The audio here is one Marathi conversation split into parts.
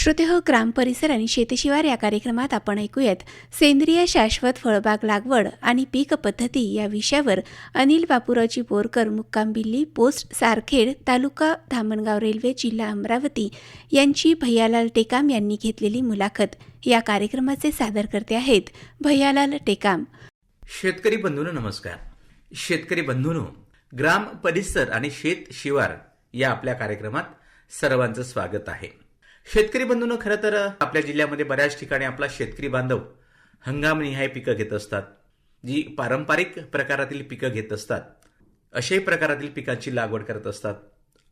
श्रोतेहो, ग्राम परिसर आणि शेतशिवार या कार्यक्रमात आपण ऐकूयात सेंद्रिय शाश्वत फळबाग लागवड आणि पीक पद्धती या विषयावर अनिल बापूरावजी बोरकर, मुक्काम बिल्ली, पोस्ट सारखेड, तालुका धामणगाव रेल्वे, जिल्हा अमरावती यांची भैयालाल टेकाम यांनी घेतलेली मुलाखत. या कार्यक्रमाचे सादरकर्ते आहेत भैयालाल टेकाम. शेतकरी बंधूंनो नमस्कार. शेतकरी बंधूंनो, ग्राम परिसर आणि शेत शिवार या आपल्या कार्यक्रमात सर्वांचं स्वागत आहे. शेतकरी बंधूंनो, खरं तर आपल्या जिल्ह्यामध्ये बऱ्याच ठिकाणी आपला शेतकरी बांधव हंगामनिहाय पिकं घेत असतात, जी पारंपरिक प्रकारातील पिकं घेत असतात. अशाही प्रकारातील पिकांची लागवड करत असतात.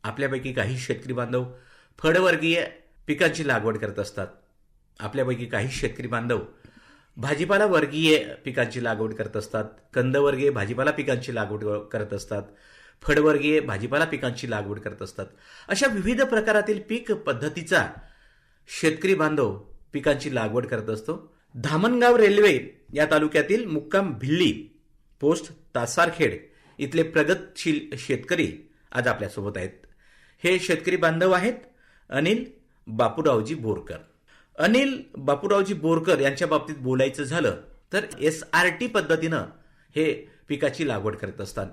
आपल्यापैकी काही शेतकरी बांधव फळवर्गीय पिकांची लागवड करत असतात. आपल्यापैकी काही शेतकरी बांधव भाजीपाला वर्गीय पिकांची लागवड करत असतात. कंदवर्गीय भाजीपाला पिकांची लागवड करत असतात. फळवर्गीय भाजीपाला पिकांची लागवड करत असतात. अशा विविध प्रकारातील पीक पद्धतीचा शेतकरी बांधव पिकांची लागवड करत असतो. धामणगाव रेल्वे या तालुक्यातील मुक्काम भिल्ली, पोस्ट तासारखेड इथले प्रगतशील शेतकरी आज आपल्यासोबत आहेत. हे शेतकरी बांधव आहेत अनिल बापूरावजी बोरकर. अनिल बापूरावजी बोरकर यांच्या बाबतीत बोलायचं झालं तर SRT पद्धतीनं हे पिकाची लागवड करत असतात.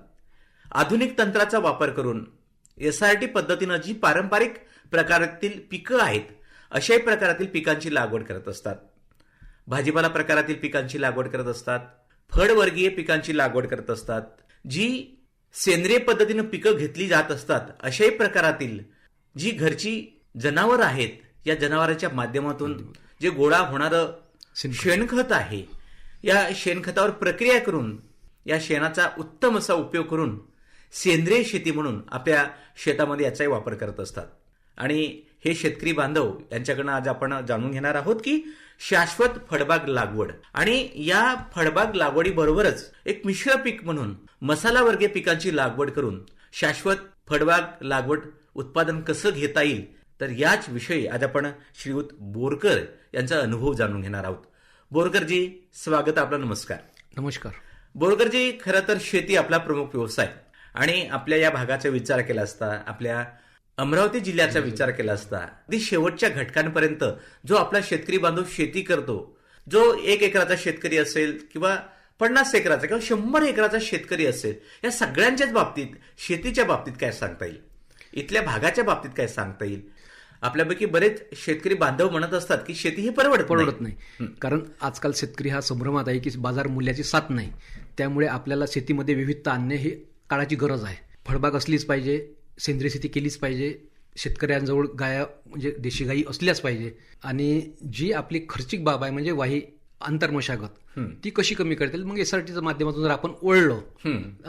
आधुनिक तंत्राचा वापर करून SRT पद्धतीनं जी पारंपरिक प्रकारातील पिकं आहेत अशाही प्रकारातील पिकांची लागवड करत असतात. भाजीपाला प्रकारातील पिकांची लागवड करत असतात. फळवर्गीय पिकांची लागवड करत असतात. जी सेंद्रिय पद्धतीनं पिकं घेतली जात असतात अशाही प्रकारातील जी घरची जनावरं आहेत, या जनावरांच्या माध्यमातून जे गोळा होणारं शेणखत आहे, या शेणखतावर प्रक्रिया करून या शेणाचा उत्तम असा उपयोग करून सेंद्रिय शेती म्हणून आपल्या शेतामध्ये याचाही वापर करत असतात. आणि हे शेतकरी बांधव यांच्याकडनं आज आपण जाणून घेणार आहोत की शाश्वत फळबाग लागवड आणि या फळबाग लागवडीबरोबरच एक मिश्र पीक म्हणून मसालावर्गीय पिकांची लागवड करून शाश्वत फळबाग लागवड उत्पादन कसं घेता येईल, तर याच विषयी आज आपण श्रीयुत बोरकर यांचा अनुभव जाणून घेणार आहोत. बोरकरजी, स्वागत आपलं. नमस्कार. नमस्कार. बोरकरजी, खरं तर शेती आपला प्रमुख व्यवसाय आणि आपल्या या भागाचा विचार केला असता, आपल्या अमरावती जिल्ह्याचा विचार केला असता, अगदी शेवटच्या घटकांपर्यंत जो आपला शेतकरी बांधव शेती करतो, जो 1 एकराचा शेतकरी असेल किंवा 50 एकराचा किंवा 100 एकराचा शेतकरी असेल, या सगळ्यांच्याच बाबतीत शेतीच्या बाबतीत काय सांगता येईल, इथल्या भागाच्या बाबतीत काय सांगता येईल? आपल्यापैकी बरेच शेतकरी बांधव म्हणत असतात की शेती ही परवडत नाही. कारण आजकाल शेतकरी हा संभ्रमात आहे की बाजार मूल्याची साथ नाही. त्यामुळे आपल्याला शेतीमध्ये विविधता आणणे ही काळाची गरज आहे. फळबाग असलीच पाहिजे, सेंद्रिय शेती केलीच पाहिजे, शेतकऱ्यांजवळ गाया म्हणजे देशी गायी असल्याच पाहिजे. आणि जी आपली खर्चिक बाब आहे म्हणजे वाही आंतरमशागत, ती कशी कमी करता येईल, मग SRTच्या माध्यमातून जर आपण ओळलो,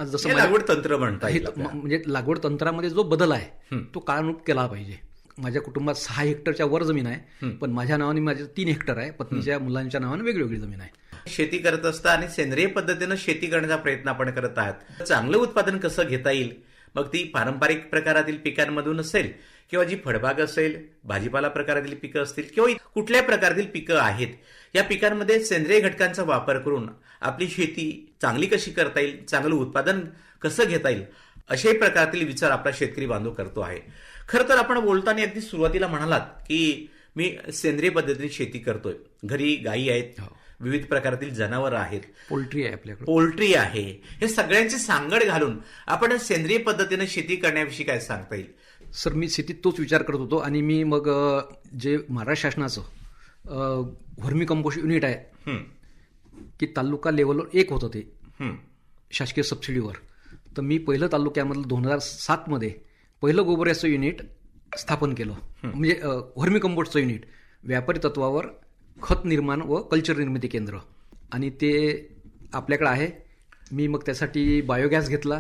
जसं लागवड तंत्र म्हणतात, म्हणजे लागवड तंत्रामध्ये जो बदल आहे तो काळानुरूप केला पाहिजे. माझ्या कुटुंबात 6 हेक्टरच्या वर जमीन आहे, पण माझ्या नावाने माझ्या 3 हेक्टर आहे. पत्नीच्या मुलांच्या नावाने वेगळी जमीन आहे. शेती करत असता आणि सेंद्रिय पद्धतीनं शेती करण्याचा प्रयत्न आपण करत आहात. चांगलं उत्पादन कसं घेता येईल, मग ती पारंपरिक प्रकारातील पिकांमधून असेल किंवा जी फळबाग असेल, भाजीपाला प्रकारातील पिकं असतील किंवा कुठल्या प्रकारातील पिकं आहेत, या पिकांमध्ये सेंद्रिय घटकांचा वापर करून आपली शेती चांगली कशी करता येईल, चांगलं उत्पादन कसं घेता येईल, अशाही प्रकारातील विचार आपला शेतकरी बांधव करतो आहे. खरं तर आपण बोलताना अगदी सुरुवातीला म्हणालात की मी सेंद्रिय पद्धतीने शेती करतोय, घरी गायी आहेत, विविध प्रकारातील जनावरं आहेत, पोल्ट्री आहे आपल्याकडे, पोल्ट्री आहे, हे सगळ्यांची सांगड घालून आपण सेंद्रिय पद्धतीने शेती करण्याविषयी काय सांगता येईल? सर, मी शेतीत तोच विचार करत होतो आणि मी मग जे महाराष्ट्र शासनाचं व्हर्मी कंपोस्ट युनिट आहे की तालुका लेवलवर एक होतं ते शासकीय सबसिडीवर, तर मी पहिलं तालुक्यामधलं 2007 मध्ये पहिलं गोबर याचं युनिट स्थापन केलं. म्हणजे व्हर्मी कंपोस्टचं युनिट, व्यापारी तत्वावर खत निर्माण व कल्चर निर्मिती केंद्र, आणि ते आपल्याकडे आहे. मी मग त्यासाठी बायोगॅस घेतला.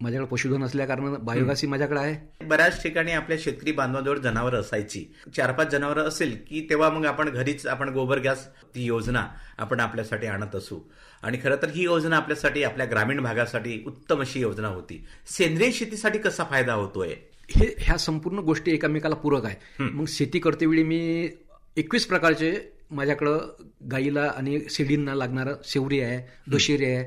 माझ्याकडे पशुधन असल्या कारण बायोगॅसही माझ्याकडे आहे. बऱ्याच ठिकाणी आपल्या शेतकरी बांधवांजवळ जनावरं असायची, 4-5 जनावरं असेल की तेव्हा मग आपण घरीच आपण गोबर गॅस ती योजना आपण आपल्यासाठी आणत असू. आणि खरं तर ही योजना आपल्यासाठी, आपल्या ग्रामीण भागासाठी उत्तम अशी योजना होती. सेंद्रिय शेतीसाठी कसा फायदा होतोय? ह्या संपूर्ण गोष्टी एकमेकाला पूरक आहे. मग शेती करतेवेळी मी 21 प्रकारचे माझ्याकडं गाईला आणि शेळींना लागणारं सेवरी आहे, दशेरी आहे,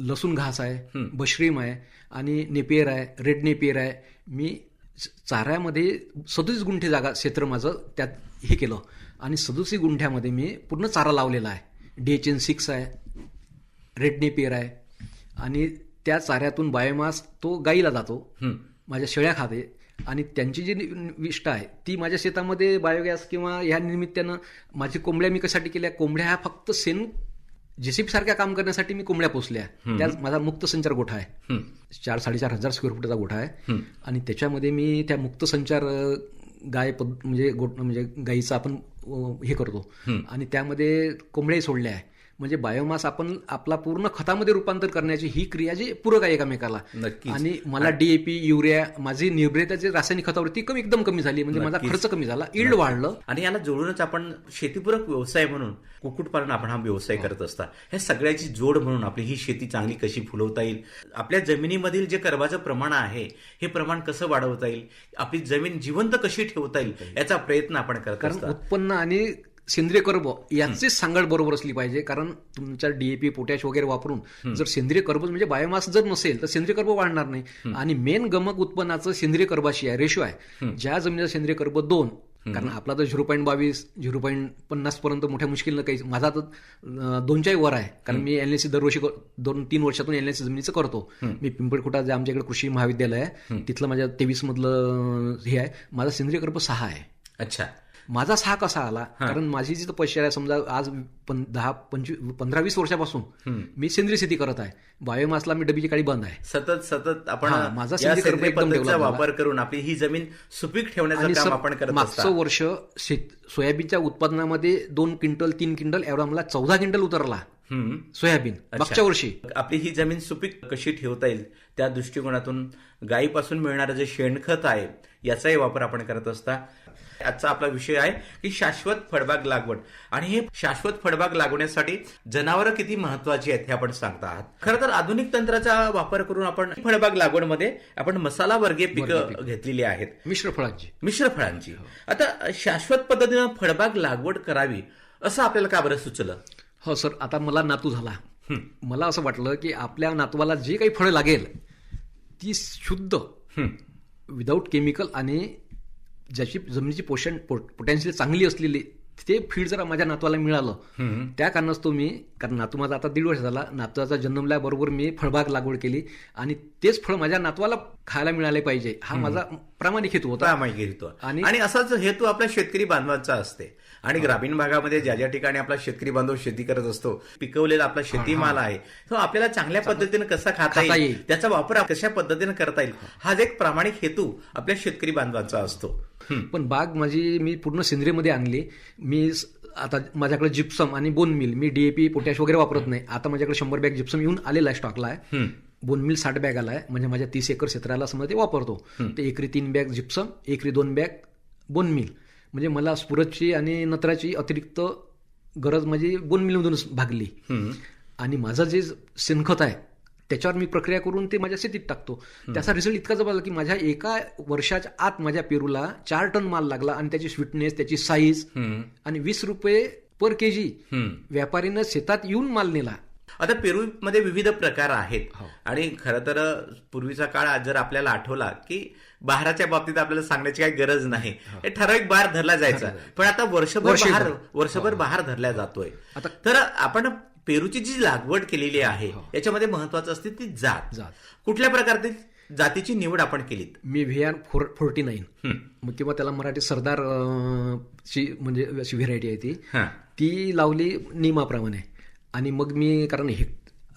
लसूण घास आहे, बशरीम आहे आणि नेपियर आहे, रेड नेपियर आहे. मी चाऱ्यामध्ये 37 गुंठे जागा क्षेत्र माझं त्यात हे केलं आणि 37 गुंठ्यामध्ये मी पूर्ण चारा लावलेला आहे. DHN6 आहे, रेड नेपियर आहे आणि त्या चाऱ्यातून बायोमास तो गाईला जातो, माझ्या शेळ्या खाते आणि त्यांची जी विष्ठा आहे ती माझ्या शेतामध्ये बायोगॅस किंवा ह्या निमित्तानं माझी कोंबड्या मी कशासाठी केल्या, कोंबड्या ह्या फक्त JCB सारख्या काम करण्यासाठी मी कोंबड्या पोसल्या. त्यात माझा मुक्त संचार गोठा आहे, 4-4.5 हजार स्क्वेअर फुटाचा गोठा आहे आणि त्याच्यामध्ये मी त्या मुक्त संचार म्हणजे गाईचं आपण हे करतो आणि त्यामध्ये कोंबड्याही सोडल्या आहे. म्हणजे बायोमास आपण आपला पूर्ण खतामध्ये रूपांतर करण्याची ही क्रिया जी पूरक आहे एकमेकाला. नक्कीच. आणि मला DAP, युरिया, माझी निर्भरताची रासायनिक खतावरती एकदम कमी झाली, म्हणजे माझा खर्च कमी झाला, इल्ड वाढलं. आणि याला जोडूनच आपण शेतीपूरक व्यवसाय म्हणून कुक्कुटपालन आपण हा व्यवसाय करत असता. ह्या सगळ्याची जोड म्हणून आपली ही शेती चांगली कशी फुलवता येईल, आपल्या जमिनीमधील जे कर्बाचं प्रमाण आहे हे प्रमाण कसं वाढवता येईल, आपली जमीन जिवंत कशी ठेवता येईल याचा प्रयत्न आपण करत कारण असता. उत्पन्न आणि सेंद्रिय कर्ब यांची सांगड बरोबर असली पाहिजे. कारण तुमच्या DAP, पोटॅश वगैरे वापरून जर सेंद्रिय कर्ब म्हणजे बायोमास जर नसेल तर सेंद्रिय कर्ब वाढणार नाही. आणि मेन गमक उत्पन्नाचं सेंद्रिय कर्बाशी आहे, रेशो आहे. ज्या जमिनीचा सेंद्रिय कर्ब 2, कारण आपला तर 0.22, 0.50 पर्यंत मोठ्या मुश्किलनं काही, माझा तर 2च्याही वर आहे. कारण मी LNC दरवर्षी 2-3 वर्षातून LNC जमिनीचं करतो. मी पिंपळखुटा जे आमच्याकडे कृषी महाविद्यालय आहे तिथलं माझ्या 23 मधलं हे आहे, माझा सेंद्रिय कर्ब 6 आहे. अच्छा. माझा 6 कसा आला, कारण माझी जी पैसे आहे, समजा आज 15-20 वर्षापासून मी सेंद्रिय शेती करत आहे. बायोमासला मी डबीची काळी बंद आहे. सतत आपण माझा या सेंद्रिय कर्ब सेंद्रिय एकदम पद्धतीचा डेव्हलप वापर करून आपली ही जमीन सुपीक ठेवण्याचं काम आपण करत असता. मागचं वर्ष सोयाबीनच्या उत्पादनामध्ये 2 क्विंटल 3 क्विंटल एवढा मला 14 क्विंटल उतरला सोयाबीन मागच्या वर्षी. आपली ही जमीन सुपीक कशी ठेवता येईल त्या दृष्टिकोनातून गायीपासून मिळणारं जे शेणखत आहे याचाही वापर आपण करत असता. आजचा आपला विषय आहे की शाश्वत फळबाग लागवड, आणि हे शाश्वत फळबाग लागवण्यासाठी जनावरं किती महत्वाची आहेत हे आपण सांगता आहात. खरं तर आधुनिक तंत्राचा वापर करून आपण फळबाग लागवडमध्ये आपण मसाला वर्गीय पिकं घेतलेली आहेत, मिश्र फळांची. आता शाश्वत पद्धतीनं फळबाग लागवड करावी असं आपल्याला का बरं सुचलं? हो सर, आता मला नातू झाला. मला असं वाटलं की आपल्या नातवाला जे काही फळं लागेल ती शुद्ध, विदाऊट केमिकल आणि ज्याची जमिनीची पोटेन्शियल चांगली असलेली ते फीड जर माझ्या नातवाला मिळालं, त्या कारणास्तव मी, कारण नातू माझा आता 1.5 वर्ष झाला, नातवाचा जन्मल्याबरोबर मी फळबाग लागवड केली आणि तेच फळ माझ्या नातवाला खायला मिळाले पाहिजे हा माझा प्रामाणिक हेतू होता. आणि असाच हेतू आपल्या शेतकरी बांधवांचा असते. आणि ग्रामीण भागामध्ये ज्या ज्या ठिकाणी आपला शेतकरी बांधव शेती करत असतो, पिकवलेला आपला शेतीमाल आहे तो आपल्याला चांगल्या पद्धतीने कसा खाता येईल, त्याचा वापर कशा पद्धतीने करता येईल, हा एक प्रामाणिक हेतू आपल्या शेतकरी बांधवांचा असतो. पण बाग माझी मी पूर्ण सेंद्रियमध्ये आणली. मी आता माझ्याकडे जिप्सम आणि बोन मिल, मी DAP, पोटॅश वगैरे वापरत नाही. आता माझ्याकडे 100 बॅग जिप्सम येऊन आलेला आहे, स्टॉकला आहे. बोन मिल 60 बॅग आलाय, म्हणजे माझ्या 30 एकर क्षेत्राला समजा ते वापरतो. ते एकरी 3 बॅग जिप्सम, एकरी 2 बॅग बोन मिल. म्हणजे मला स्फुरतची आणि नत्राची अतिरिक्त गरज माझी बोन मिलमधूनच भागली. आणि माझं जे शेणखत आहे त्याच्यावर मी प्रक्रिया करून ते माझ्या शेतीत टाकतो. त्याचा रिझल्ट इतका जबरदस्त की माझ्या एका वर्षाच्या आत माझ्या पेरूला 4 टन माल लागला आणि त्याची स्वीटनेस, त्याची साईज, आणि 20 रुपये पर केजी व्यापारीनं शेतात येऊन माल नेला. आता पेरूमध्ये विविध प्रकार आहेत. आणि खरं तर पूर्वीचा काळ जर आपल्याला आठवला की बहाराच्या बाबतीत आपल्याला सांगण्याची काही गरज नाही, ठराविक बहार धरला जायचा, पण आता वर्षभर बहार धरला जातोय. तर आपण पेरूची जी लागवड केलेली आहे याच्यामध्ये महत्वाचं असते ती जात. कुठल्या प्रकारची जातीची निवड आपण केलीत? मी VN49 किंवा त्याला मराठी सरदार ची म्हणजे अशी व्हेरायटी आहे ती लावली नियमाप्रमाणे. आणि मग मी, कारण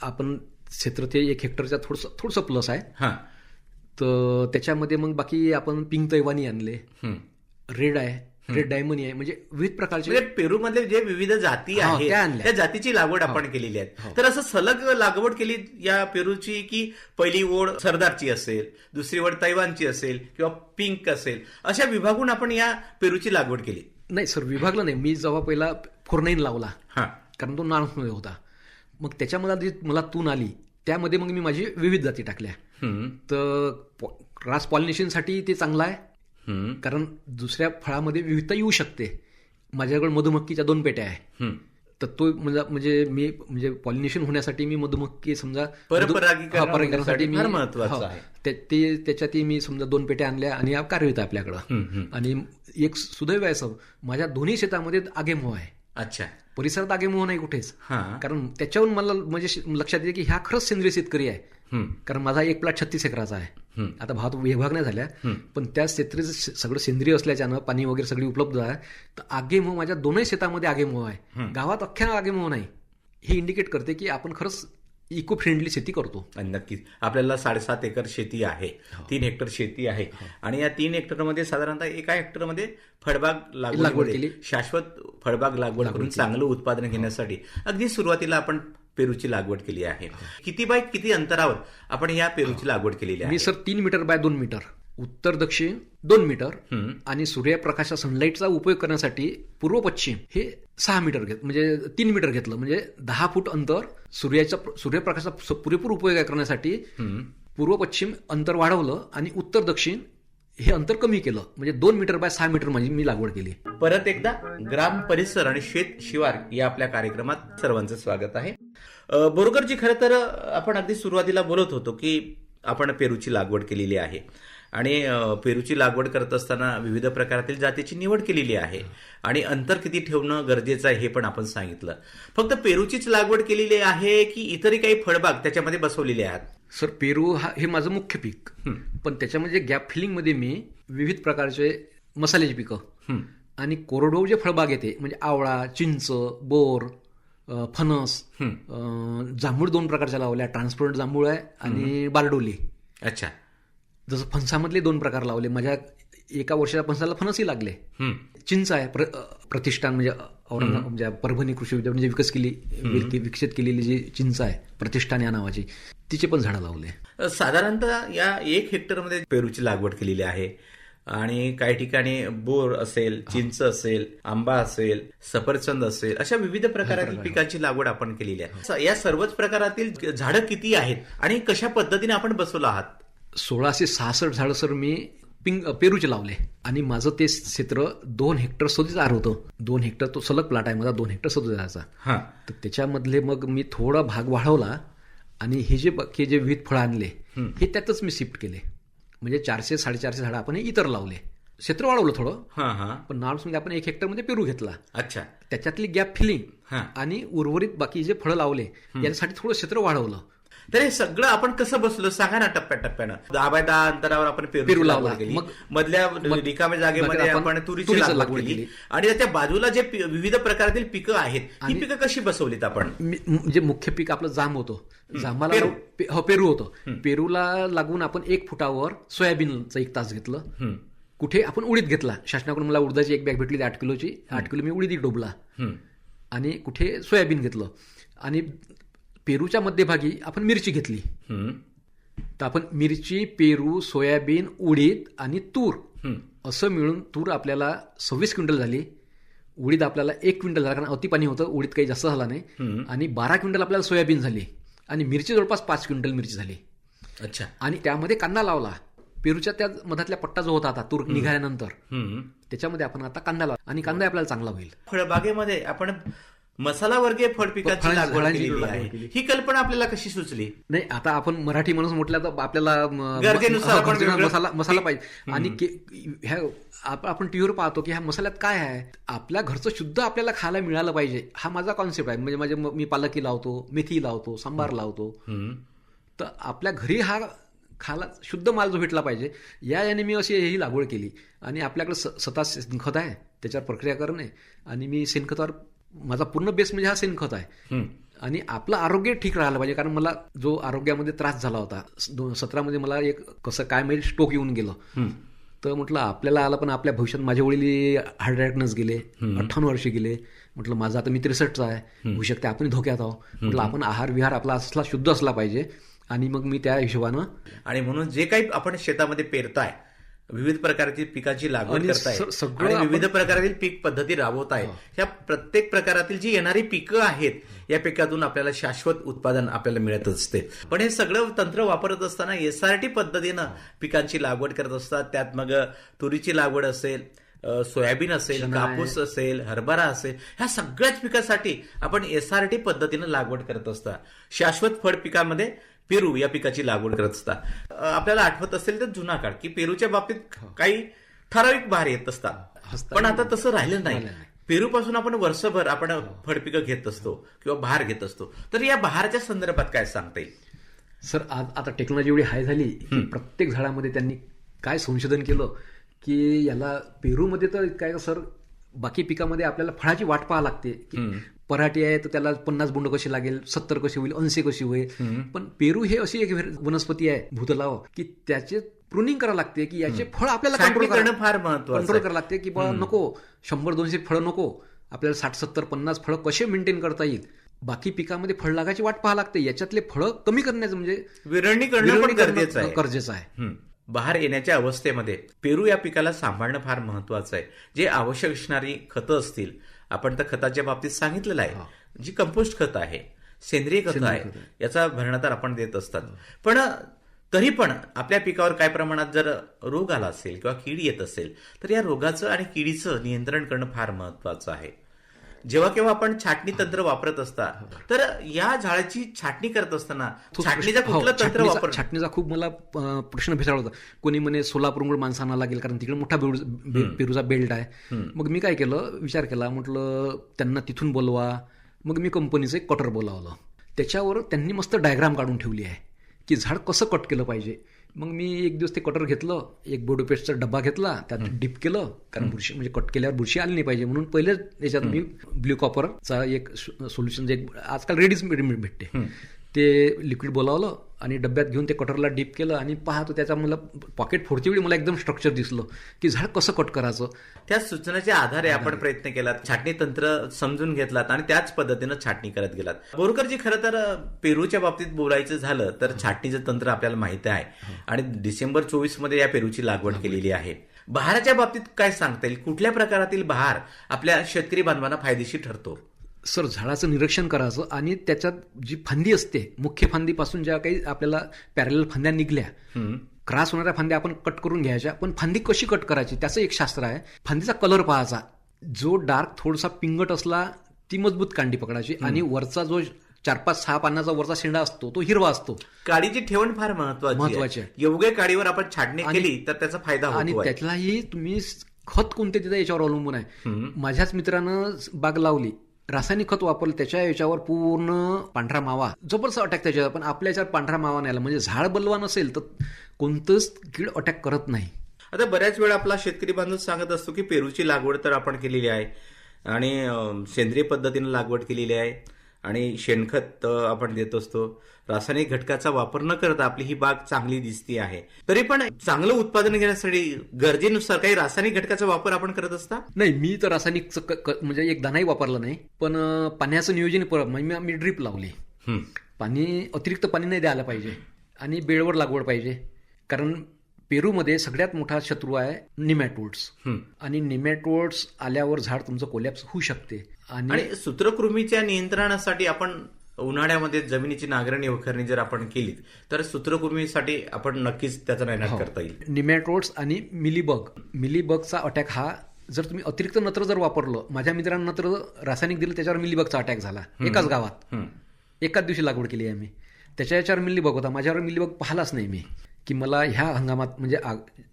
आपण क्षेत्र ते 1 हेक्टरच्या थोडंसं प्लस आहे, तर त्याच्यामध्ये मग बाकी आपण पिंक तैवानी आणले, रेड आहे, रेड डायमंड आहे, म्हणजे विविध प्रकारचे पेरूमधले जे विविध जाती आहेत त्या जातीची लागवड आपण केलेली आहे. तर असं सलग लागवड केली या पेरूची की पहिली ओढ सरदारची असेल, दुसरी ओढ तैवानची असेल किंवा पिंक असेल, अशा विभागून आपण या पेरूची लागवड केली? नाही सर, विभागला नाही. मी जेव्हा पहिला 49 लावला, कारण तो नॉर्ममध्ये होता, मग त्याच्यामध्ये मला तून आली, त्यामध्ये मग मी माझी विविध जाती टाकल्या. तर क्रॉस पॉलिनेशनसाठी ते चांगलं आहे, कारण दुसऱ्या फळामध्ये विविधता येऊ शकते. माझ्याकडे मधुमक्कीच्या 2 पेट्या आहे, तर तो म्हणजे मी म्हणजे पॉलिनेशन होण्यासाठी मी मधुमक्खी समजा परपरागीकरण परागीकरणासाठी मी फार महत्त्वाचं आहे. त्याच्यात मी समजा 2 पेट्या आणल्या आणि कार्यरत आहे आपल्याकडं. आणि एक सुदैव आहे सब, माझ्या दोन्ही शेतामध्ये आगेमोह आहे. अच्छा. परिसरात आगेमोह नाही कुठेच. हा. कारण त्याच्यावरून मला म्हणजे लक्षात येते की ह्या खरंच सेंद्रिय शेतकरी आहे. कारण माझा एक प्लॉट 36 एकराचा आहे. आता भावात विभाग नाही झाल्या, पण त्या क्षेत्राचं सगळं सेंद्रिय असल्याच्यानं पाणी वगैरे सगळी उपलब्ध आहे. तर आगेमोह माझ्या दोनही शेतामध्ये आगेमोह आहे. गावात अख्ख्या आगेमोह नाही. हे इंडिकेट करते की आपण खरंच इको फ्रेंडली शेती करतो. नक्कीच. आपल्याला 7.5 एकर शेती आहे, 3 हेक्टर शेती आहे आणि या 3 हेक्टरमध्ये साधारणतः एका हेक्टरमध्ये फळबाग लागवड केली. शाश्वत फळबाग लागवड करून चांगलं उत्पादन घेण्यासाठी अगदी सुरुवातीला आपण पेरूची लागवड केली आहे. किती बाय किती अंतरावर आपण या पेरूची लागवड केलेली आहे? मी सर 3 मीटर बाय 2 मीटर, उत्तर दक्षिण 2 मीटर आणि सूर्यप्रकाशा सनलाईटचा उपयोग करण्यासाठी पूर्व पश्चिम हे 6 मीटर म्हणजे 3 मीटर घेतलं. म्हणजे 10 फूट अंतर सूर्यप्रकाशाचा पुरेपूर उपयोग करण्यासाठी पूर्व पश्चिम अंतर वाढवलं आणि उत्तर दक्षिण हे अंतर कमी केलं. म्हणजे 2 मीटर बाय 6 मीटर म्हणजे मी लागवड केली. परत एकदा ग्राम परिसर आणि शेत शिवार या आपल्या कार्यक्रमात सर्वांचं स्वागत आहे. बोरकरजी, खरं तर आपण अगदी सुरुवातीला बोलत होतो की आपण पेरूची लागवड केलेली आहे आणि पेरूची लागवड करत असताना विविध प्रकारातील जातीची निवड केलेली आहे आणि अंतर किती ठेवणं गरजेचं आहे हे पण आपण सांगितलं. फक्त पेरूचीच लागवड केलेली आहे की इतरही काही फळबाग त्याच्यामध्ये बसवलेले आहेत? सर, पेरू हे माझं मुख्य पीक, पण त्याच्यामध्ये गॅप फिलिंगमध्ये मी विविध प्रकारचे मसाल्याची पिकं आणि कोरडवाहू जे फळबाग येते म्हणजे आवळा, चिंच, बोर, फणस, जांभूळ 2 प्रकारच्या लावल्या. ट्रान्सपरंट जांभूळ आहे आणि बारडोली. अच्छा. जसं फणसामधले 2 प्रकार लावले. माझ्या एका वर्षाच्या फणसाला फणसही लागले. चिंच आहे प्रतिष्ठान म्हणजे औरंगाबाद म्हणजे परभणी कृषी विद्यापीठ म्हणजे विकसित केलेली जी चिंच आहे प्रतिष्ठान या नावाची, तिचे पण झाडं लावले. साधारणतः या 1 हेक्टरमध्ये पेरूची लागवड केलेली आहे आणि काही ठिकाणी बोर असेल, चिंच असेल, आंबा असेल, सफरचंद असेल, अशा विविध प्रकारातील पिकांची लागवड आपण केलेली आहे. या सर्वच प्रकारातील झाडं किती आहेत आणि कशा पद्धतीने आपण बसवलं आहात? 1666 झाडं सर मी पेरूचे लावले आणि माझं ते क्षेत्र 2 हेक्टर सदुजाचं होतं. 2 हेक्टर तो सलग प्लॉट आहे माझा, 2 हेक्टर सदुजाचा. तर त्याच्यामधले मग मी थोडा भाग वाढवला आणि हे जे विविध फळं आणले हे त्यातच मी शिफ्ट केले. म्हणजे 400-450 झाडं आपण इतर लावले. क्षेत्र वाढवलं थोडं, पण नाव समजा आपण 1 हेक्टरमध्ये पेरू घेतला. अच्छा. त्याच्यातली गॅप फिलिंग आणि उर्वरित बाकी जे फळं लावले यासाठी थोडं क्षेत्र वाढवलं. तर हे सगळं आपण कसं बसलो सांगा ना टप्प्याटप्प्यानं. 10 बाय 10 अंतरावर आपण पेरू लावला, मग मधल्या रिकाम्या जागेमध्ये आपण तुरीची लागवड केली आणि त्याच्या बाजूला जे विविध प्रकारातील पिकं आहेत ही पिकं कशी बसवलीत आपण? म्हणजे मुख्य पीक आपलं जांब होतं. जांबाला पेरू होतं. पेरूला लागून आपण 1 फुटावर सोयाबीनचं 1 तास घेतलं. कुठे आपण उडीद घेतला. शासनाकडून मला उडदाची 1 बॅग भेटली 8 किलोची. 8 किलो मी उडीद डोबला आणि कुठे सोयाबीन घेतलं. आणि पेरूच्या मध्यभागी आपण मिरची घेतली. तर आपण मिरची, पेरू, सोयाबीन, उडीद आणि तूर असं मिळून तूर आपल्याला 26 क्विंटल झाली. उडीद आपल्याला 1 क्विंटल झाला, कारण अति पाणी होतं, उडीद काही जास्त झाला नाही. आणि 12 क्विंटल आपल्याला सोयाबीन झाली आणि मिरची जवळपास 5 क्विंटल मिरची झाली. अच्छा. आणि त्यामध्ये कांदा लावला. पेरूच्या त्या मधातल्या पट्टा जो होता आता तूर निघाल्यानंतर त्याच्यामध्ये आपण आता कांदा लावला आणि कांदा आपल्याला चांगला होईल. फळबागेमध्ये आपण मसाला वर्गीय फळ पिकाची लागवड केलेली आहे. ही कल्पना आपल्याला कशी सुचली? नाही, आता आपण मराठी माणूस म्हटलं तर आपल्याला गरजेनुसार मसाला पाहिजे. आणि आपण टीव्हीवर पाहतो की ह्या मसाल्यात काय आहे. आपल्या घरचं शुद्ध आपल्याला खायला मिळालं पाहिजे, हा माझा कॉन्सेप्ट आहे. म्हणजे मी पालकी लावतो, मेथी लावतो, सांबार लावतो. तर आपल्या घरी हा खायला शुद्ध माल जो भेटला पाहिजे याने मी अशी ही लागवड केली. आणि आपल्याकडे स्वतः शेणखत आहे, त्याच्यावर प्रक्रिया करणे. आणि मी शेणखतावर माझा पूर्ण बेस म्हणजे हा शेणखत आहे. आणि आपलं आरोग्य ठीक राहायला पाहिजे, कारण मला जो आरोग्यामध्ये त्रास झाला होता 2017 मध्ये, मला एक कसं काय माहिती स्ट्रोक येऊन गेलं. तर म्हटलं आपल्याला आला, पण आपल्या भविष्यात माझे वडील हार्ट अटॅकनंच गेले, 58 वर्षे गेले. म्हटलं माझं आता मी 63चा आहे, होऊ शकते आपण धोक्यात आहोत. म्हटलं आपण आहार विहार आपला असला शुद्ध असला पाहिजे. आणि मग मी त्या हिशोबानं आणि म्हणून जे काही आपण शेतामध्ये पेरताय, विविध प्रकारची पिकाची लागवड करताय आणि विविध प्रकारातील पीक पद्धती राबवताय, ह्या प्रत्येक प्रकारातील जी येणारी पिकं आहेत या पिकातून आपल्याला शाश्वत उत्पादन आपल्याला मिळत असते. पण हे सगळं तंत्र वापरत असताना SRT पद्धतीनं पिकांची लागवड करत असतात. त्यात मग तुरीची लागवड असेल, सोयाबीन असेल, चणा आहे. कापूस असेल, हरभरा असेल, ह्या सगळ्याच पिकासाठी आपण SRT पद्धतीनं लागवड करत असता. शाश्वत फळ पिकामध्ये पेरू या पिकाची लागवड करत असता. आपल्याला आठवत असेल तर जुना काळ की पेरूच्या बाबतीत काही ठराविक बहार येत असतात, पण आता तसं राहिलं नाही. पेरूपासून आपण वर्षभर आपण फळपिकं घेत असतो किंवा बहार घेत असतो. तर या बहाराच्या संदर्भात काय सांगता येईल? सर आता टेक्नॉलॉजी एवढी हाय झाली की प्रत्येक झाडामध्ये त्यांनी काय संशोधन केलं की याला पेरूमध्ये तर काय सर, बाकी पिकामध्ये आपल्याला फळाची वाट पाहावी लागते की पराठी आहे तर त्याला 50 बोंड कशी लागेल, 70 कशी होईल, 80 कशी होईल. पण पेरू हे अशी एक वनस्पती आहे भूतलाव की त्याचे प्रुनिंग करावं लागते की याचे फळ आपल्याला छाटणी करणं फार महत्त्वाचं कंट्रोल करावं लागते की बा नको 100-200 फळं नको, आपल्याला 60-70-50 फळं कसे मेंटेन करता येईल. बाकी पिकामध्ये फळ लागायची वाट पाहावी लागते, याच्यातले फळं कमी करण्याचं म्हणजे विरळणी करणं पण गरजेचं आहे. गरजेचं आहे. बहार येण्याच्या अवस्थेमध्ये पेरू या पिकाला सांभाळणं फार महत्वाचं आहे. जे आवश्यक असणारी खतं असतील, आपण तर खताच्या बाबतीत सांगितलेलं आहे, जी कंपोस्ट खत आहे, सेंद्रिय खतं आहे, याचा भरणा आपण देत असतात. पण तरी पण आपल्या पिकावर काय प्रमाणात जर रोग आला असेल किंवा कीड येत असेल तर या रोगाचं आणि किडीचं नियंत्रण करणं फार महत्वाचं आहे. जेव्हा केव्हा आपण छाटणी तंत्र वापरत असता तर या झाडाची छाटणी करत असताना छाटणीचं कुठलं तंत्र वापर? छाटणीचा खूप मला प्रश्न भेटाळला होता. कोणी म्हणे सोलापूरहून माणसांना लागेल कारण तिकडे मोठा पेरूचा बेल्ट आहे. मग मी काय केलं, विचार केला, म्हटलं त्यांना तिथून बोलवा. मग मी कंपनीचं एक कटर बोलावलं. त्याच्यावर त्यांनी मस्त डायग्राम काढून ठेवली आहे की झाड कसं कट केलं पाहिजे. मग मी एक दिवस ते कटर घेतलं, एक बोडोपेस्टचा डब्बा घेतला, त्यात डिप केलं, कारण बुरशी म्हणजे कट केल्यावर बुरशी आली नाही पाहिजे म्हणून पहिले याच्यात मी ब्ल्यू कॉपरचा एक सोल्युशन जे आजकाल रेडीमेड भेटते ते लिक्विड बोलावलं आणि डब्यात घेऊन ते कटरला डीप केलं आणि पाहतो त्याचा मला पॉकेट फोडते वेळी मला एकदम स्ट्रक्चर दिसलं की झाड कसं कट करायचं. त्या सूचनेच्या आधारे आपण प्रयत्न केलात, छाटणी तंत्र समजून घेतलात आणि त्याच पद्धतीनं छाटणी करत गेलात. बोरकरजी, खरं तर पेरूच्या बाबतीत बोलायचं झालं तर छाटणीचं तंत्र आपल्याला माहिती आहे आणि डिसेंबर 24 मध्ये या पेरूची लागवड केलेली आहे. बहाराच्या बाबतीत काय सांगता येईल? कुठल्या प्रकारातील बहार आपल्या शेतकरी बांधवांना फायदेशीर ठरतो? सर, झाडाचं निरीक्षण करायचं आणि त्याच्यात जी फांदी असते, मुख्य फांदीपासून ज्या काही आपल्याला पॅरलल फांद्या निघल्या, क्रॉस होणाऱ्या फांद्या आपण कट करून घ्यायच्या, पण फांदी कशी कट करायची त्याचं एक शास्त्र आहे. फांदीचा कलर पाहायचा, जो डार्क थोडासा पिंगट असला ती मजबूत कांडी पकडायची आणि वरचा जो 4-5-6 पानाचा वरचा शेंडा असतो तो हिरवा असतो. काडीची ठेवण फार महत्वाची आहे. योग्य काडीवर आपण छाटणी केली तर त्याचा फायदा होतो. आणि त्यातलाही तुम्ही खत कोणते तिथं याच्यावर अवलंबून आहे. माझ्याच मित्रानं बाग लावली, रासायनिक खत वापरलं, त्याच्या याच्यावर पूर्ण पांढरा मावा, जबरदस्त अटॅक त्याच्यावर. पण आपल्या याच्यावर पांढरा मावा नाही आला, म्हणजे झाड बलवान असेल तर कोणतंच कीड अटॅक करत नाही. आता बऱ्याच वेळा आपला शेतकरी बांधव सांगत असतो की पेरूची लागवड तर आपण केलेली आहे आणि सेंद्रिय पद्धतीने लागवड केलेली आहे आणि शेणखत आपण देत असतो, रासायनिक घटकाचा वापर न करता आपली ही बाग चांगली दिसती आहे. तरी पण चांगलं उत्पादन घेण्यासाठी गरजेनुसार काही रासायनिक घटकाचा वापर आपण करत असता? नाही, मी तर रासायनिक म्हणजे एक दानाही वापरला नाही. पण पाण्याचं नियोजन मी ड्रीप लावली. पाणी अतिरिक्त पाणी नाही द्यायला पाहिजे आणि बेळवर लागवड पाहिजे. कारण पेरूमध्ये सगळ्यात मोठा शत्रू आहे निमॅटोड्स, आणि निमॅटोड्स आल्यावर झाड तुमचं कोलॅप्स होऊ शकते. आणि सूत्रकृमीच्या नियंत्रणासाठी आपण उन्हाळ्यामध्ये जमिनीची नांगरणी वखरणी जर आपण केली तर सूत्रकृमीसाठी आपण नक्कीच त्याचा नायनाट करता येईल. निमॅटोड्स आणि मिलीबगचा अटॅक हा जर तुम्ही अतिरिक्त नत्र जर वापरलं, माझ्या मित्रांना नत्र रासायनिक दिलं त्याच्यावर मिलीबगचा अटॅक झाला एकाच गावात. एकाच दिवशी लागवड केली आहे मी, त्याच्या याच्यावर मिलीबग होता, माझ्यावर मिलीबग पाहिलाच नाही मी. की मला ह्या हंगामात म्हणजे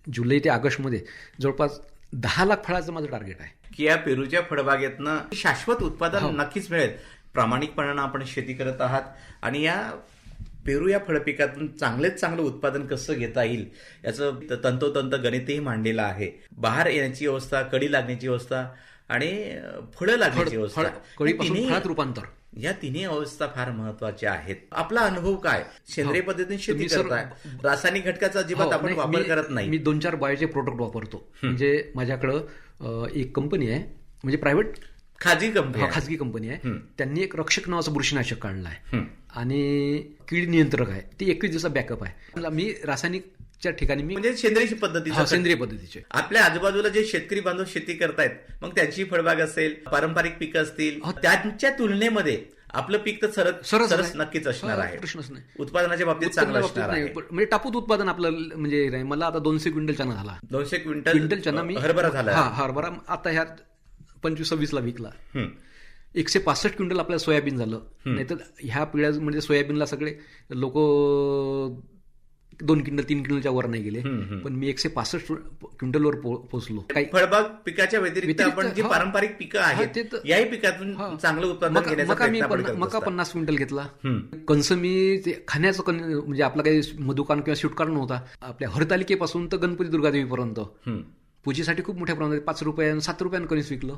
जुलै ते ऑगस्टमध्ये जवळपास 10 लाख फळाचं माझं टार्गेट आहे. की या पेरूच्या फळबागेतनं शाश्वत उत्पादन नक्कीच मिळेल. प्रामाणिकपणानं आपण शेती करत आहात आणि या पेरू या फळपिकातून चांगलं उत्पादन कसं घेता येईल याचं तंतोतंत गणितही मांडलेलं आहे. बहार येण्याची अवस्था, कळी लागण्याची अवस्था आणि फळं लागण्याची अवस्था, कळीपासून फळात रूपांतर, या तिन्ही अवस्था फार महत्वाच्या आहेत. आपला अनुभव काय? सेंद्रिय पद्धतीने शेती करताय, रासायनिक घटकाचा अजिबात आपण वापर करत नाही. मी 2-4 बायोचे प्रोडक्ट वापरतो. म्हणजे माझ्याकडं एक कंपनी आहे, म्हणजे प्रायव्हेट खाजगी कंपनी आहे, त्यांनी एक रक्षक नावाचं बुरशीनाशक काढलं आहे आणि कीड नियंत्रक आहे. ती 21 दिवसा बॅकअप आहे. मी रासायनिकच्या ठिकाणी म्हणजे सेंद्रिय पद्धतीचे आपल्या आजूबाजूला जे शेतकरी बांधव शेती करतायत, मग त्यांची फळबाग असेल, पारंपरिक पिकं असतील, त्यांच्या तुलनेमध्ये आपलं पीक तर सरस सरस आहे. नक्कीच असणार हा, आहे. प्रश्नच नाही. उत्पादनाच्या बाबतीत चांगलं उत्पन्नाच्या असणार बाबतीत आहे. नाही, म्हणजे टापूत उत्पादन आपलं म्हणजे नाही. मला आता 200 क्विंटल चना झाला. 200 क्विंटल चना मी हरभरा झाला. हा, हरभरा आता ह्या 25-26 ला विकला. 165 क्विंटल आपल्याला सोयाबीन झालं. नाहीतर ह्या पिढ्या म्हणजे सोयाबीनला सगळे लोक 2 क्विंटल 3 क्विंटलच्या वर नाही गेले, पण मी 165 क्विंटलवर पोहोचलो. काही फळबाग पिकाच्या व्यतिरिक्त आपण जी हा. पारंपरिक पिकं हा, आहेत ते तर- याही पिकातून चांगलं उत्पादन घेण्याचा मका मी प्रयत्न आपण करत मका असतो. 50 क्विंटल घेतला. कंस मी ते खाण्याचं म्हणजे आपला काही मधुकान किंवा शुटकार नव्हता. आपल्या हरतालिकेपासून तर गणपती दुर्गादेवीपर्यंत पूजेसाठी खूप मोठ्या प्रमाणात 5 रुपयानं 7 रुपयानं कणीस विकलं.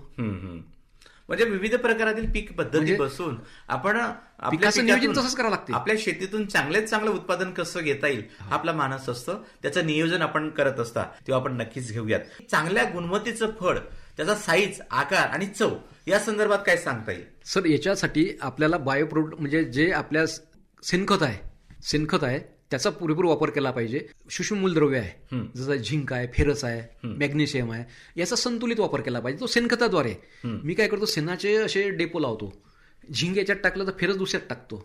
म्हणजे विविध प्रकारातील पीक पद्धती बसून आपण आपल्या पिकाचं नियोजन पिकातून, तसंच करावं लागते. आपल्या शेतीतून चांगल्यात चांगलं उत्पादन कसं घेता येईल आपला मानस असतं. त्याचं नियोजन आपण करत असता तेव्हा आपण नक्कीच घेऊयात. चांगल्या गुणवत्तेचं फळ, त्याचा साईज, आकार आणि चव या संदर्भात काय सांगता येईल? सर, याच्यासाठी आपल्याला बायो प्रोडक्ट म्हणजे जे आपल्या शेणखत आहे त्याचा पुरेपूर वापर केला पाहिजे. सूक्ष्म मूलद्रव्य आहे, जसं झिंक आहे, फेरस आहे, मॅग्नेशियम आहे, याचा संतुलित वापर केला पाहिजे तो शेणखताद्वारे. मी काय करतो, शेणाचे असे डेपो लावतो. झिंक याच्यात टाकलं तर फेरस दुसऱ्यात टाकतो.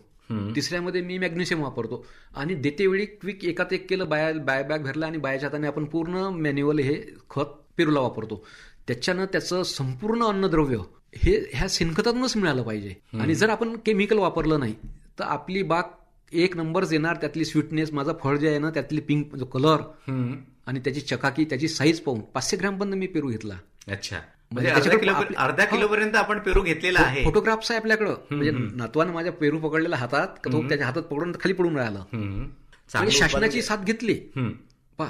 तिसऱ्यामध्ये मी मॅग्नेशियम वापरतो. आणि देतेवेळी क्विक एकात एक केलं, बाय बॅग भरला आणि बायाच्या हाताने आपण पूर्ण मॅन्युअल हे खत पेरूला वापरतो. त्याच्यानं त्याचं संपूर्ण अन्नद्रव्य हे ह्या शेणखतातूनच मिळालं पाहिजे. आणि जर आपण केमिकल वापरलं नाही तर आपली बाग एक नंबरच येणार. त्यातली स्वीटनेस, माझं फळ जे आहे ना त्यातली पिंक जो कलर आणि त्याची चकाकी, त्याची साईज पाहून 500 ग्रॅम पर्यंत मी पेरू घेतला. अच्छा, म्हणजे अर्धा किलोपर्यंत आपण पेरू घेतलेला आहे. फोटोग्राफ्स आहे आपल्याकडं. म्हणजे नातवानं माझ्या पेरू पकडलेला हातात, तो त्याच्या हातात पकडून खाली पडून राहिला. म्हणजे शासनाची साथ घेतली.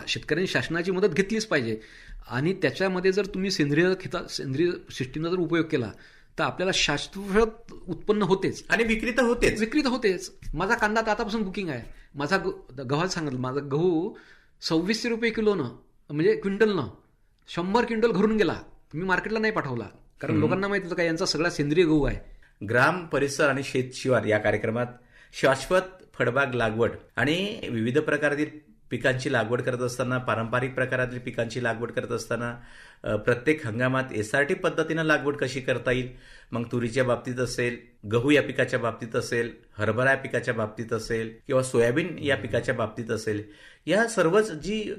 शेतकऱ्यांनी शासनाची मदत घेतलीच पाहिजे. आणि त्याच्यामध्ये जर तुम्ही सेंद्रिय सिस्टीमचा जर उपयोग केला तर आपल्याला शाश्वत उत्पन्न होतेच आणि विक्री तर होतेच. माझा कांदा तर आतापासून बुकिंग आहे. माझा गव्हाचं सांगितलं, माझा गहू 2600 रुपये किलोनं म्हणजे क्विंटलनं 100 क्विंटल घरून गेला. मी मार्केटला नाही पाठवला, कारण लोकांना माहिती होतं का यांचा सगळा सेंद्रिय गहू आहे. ग्राम परिसर आणि शेत शिवार या कार्यक्रमात शाश्वत फळबाग लागवड आणि विविध प्रकारातील पिकांची लागवड करत असताना, पारंपरिक प्रकारातील पिकांची लागवड करत असताना प्रत्येक हंगामात SRT पद्धतीनं लागवड कशी करता येईल, मग तुरीच्या बाबतीत असेल, गहू या पिकाच्या बाबतीत असेल, हरभरा या पिकाच्या बाबतीत असेल किंवा सोयाबीन या पिकाच्या बाबतीत असेल, या सर्वच जी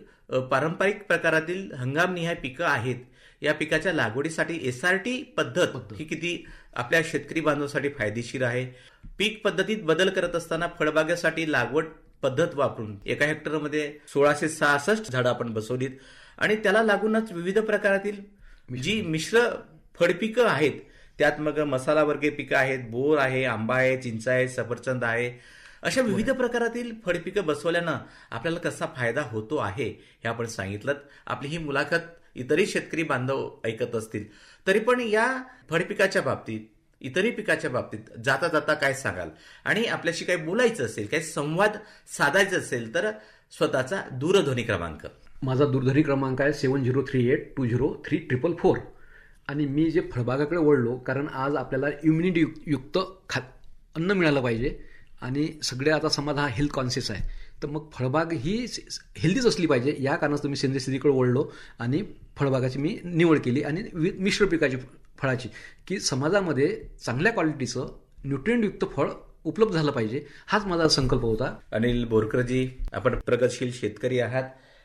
पारंपरिक प्रकारातील हंगामनिहाय पिकं आहेत या पिकाच्या लागवडीसाठी SRT पद्धत ही किती आपल्या शेतकरी बांधवांसाठी फायदेशीर आहे. पीक पद्धतीत बदल करत असताना फळबागेसाठी लागवड पद्धत वापरून एका हेक्टरमध्ये 1666 झाडं आपण बसवलीत आणि त्याला लागूनच विविध प्रकारातील जी मिश्र फळपिकं आहेत, त्यात मग मसालावर्गीय पिकं आहेत, बोर आहे, आंबा आहे, चिंच आहे, सफरचंद आहे, अशा विविध प्रकारातील फळपिकं बसवल्यानं आपल्याला कसा फायदा होतो आहे हे आपण सांगितलं. आपली ही मुलाखत इतरही शेतकरी बांधव ऐकत असतील तरी पण या फळपिकाच्या बाबतीत, इतरही पिकाच्या बाबतीत जाता जाता काय सांगाल? आणि आपल्याशी काही बोलायचं असेल, काही संवाद साधायचा असेल तर स्वतःचा दूरध्वनी क्रमांक. माझा दूरध्वनी क्रमांक आहे 7038203444. आणि मी जे फळबागाकडे वळलो, कारण आज आपल्याला इम्युनिटी युक्त अन्न मिळालं पाहिजे आणि सगळे आता समाज हा हेल्थ कॉन्शियस आहे, तर मग फळबाग ही हेल्दीच असली पाहिजे. या कारणास्तव मी सेंद्रिय शेतीकडे वळलो आणि फळबागाची मी निवड केली आणि मिश्र पिकाची फळाची, की समाजामध्ये चांगल्या क्वालिटीचं न्यूट्रिएंटयुक्त फळ उपलब्ध झालं पाहिजे, हाच माझा संकल्प होता. अनिल बोरकरजी, आपण प्रगतशील शेतकरी आहात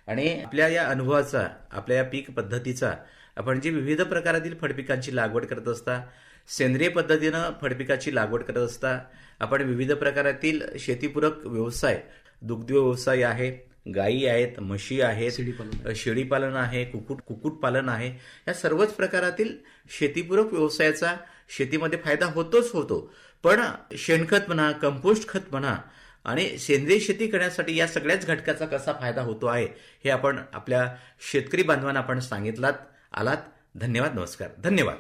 आणि आपल्या या अनुभवाचा, आपल्या या पीक पद्धतीचा, आपण जी विविध प्रकारातील फळपिकांची लागवड करत असता, सेंद्रिय पद्धतीनं फळपिकाची लागवड करत असता, आपण विविध प्रकारातील शेतीपूरक व्यवसाय, दुग्ध व्यवसाय आहे, गायी आहेत, म्हशी आहेत, शेळीपालन आहे, कुक्कुटपालन आहे, या सर्वच प्रकारातील शेतीपूरक व्यवसायाचा शेतीमध्ये फायदा होतोच होतो. पण शेणखत म्हणा, कंपोस्ट खत म्हणा आणि सेंद्रिय शेती करण्यासाठी या सगळ्याच घटकाचा कसा फायदा होतो आहे हे आपण आपल्या शेतकरी बांधवांना आपण आलात. धन्यवाद. नमस्कार. धन्यवाद.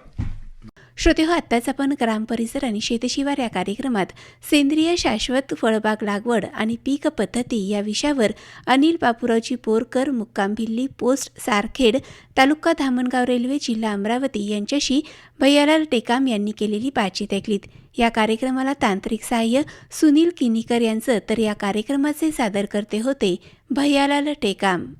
श्रोतेहो, आत्ताच आपण ग्राम परिसर आणि शेतशिवार या कार्यक्रमात सेंद्रिय शाश्वत फळबाग लागवड आणि पीक पद्धती या विषयावर अनिल बापूरावजी बोरकर, मुक्काम भिल्ली, पोस्ट सारखेड, तालुका धामणगाव रेल्वे, जिल्हा अमरावती यांच्याशी भैयालाल टेकाम यांनी केलेली बातचीत ऐकलीत. या कार्यक्रमाला तांत्रिक सहाय्य सुनील किनीकर यांचं, तर या कार्यक्रमाचे सादरकर्ते होते भैयालाल टेकाम.